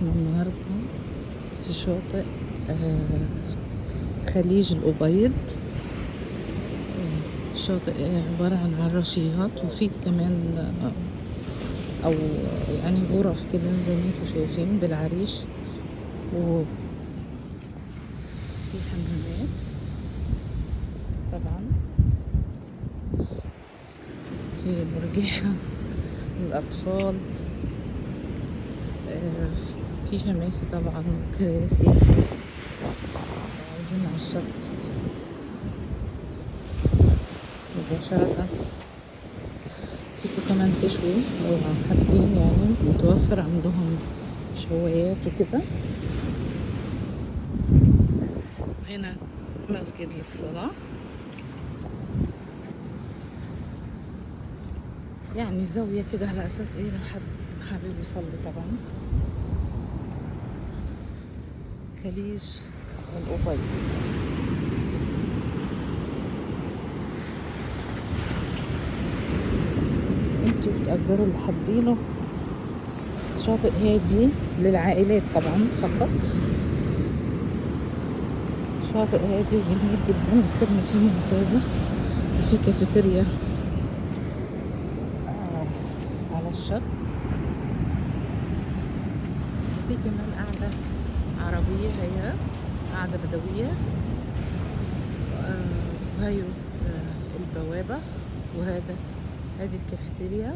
احنا النهاردة في شاطئ خليج الأبيض. شاطئ عبارة عن عراشيات، وفي كمان أو يعني غرف كده زي ما انتم شايفين بالعريش، وفي حمامات طبعا، في مرجحة للأطفال، في شماسي طبعا وكراسي. عايزين على الشط مباشرة. فيكم كمان تشوي لو حابين، يعني متوفر عندهم شوايات وكده. هنا مسجد للصلاة، يعني زاوية كده على أساس إيه لو حد حابب يصلي. طبعا خليج الأبيض. انتوا بتأجروا اللي حابينه. شاطئ هادي للعائلات طبعا فقط. شاطئ هادي وجميل جدا، الخدمة فيه ممتازة. وفي كافيتيريا على الشط. وفي كمان قاعدة عربية، هي قاعدة بدوية. وهي البوابة، هذه الكافيتيريا.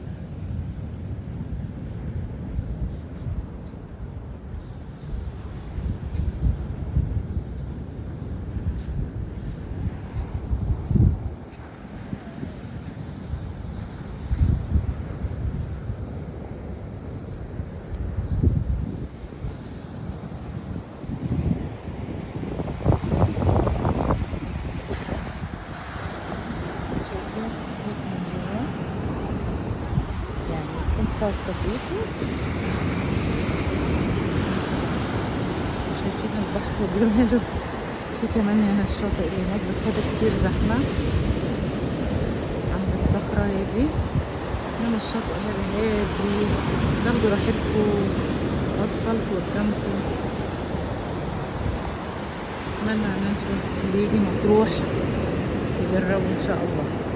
شايفين هيك من جوا، يعني كنت خاصة فيكم. شايفين البحر وجماله. في كمان هنا الشاطئ اللي هناك، بس هذا كتير زحمة عند الصخرة هذه. انما الشاطئ هذا هادي، تاخدوا راحتكم واطفالكم قدامكم. اتمنى ان انتوا اللي يجي مطروح يجربوا ان شاء الله.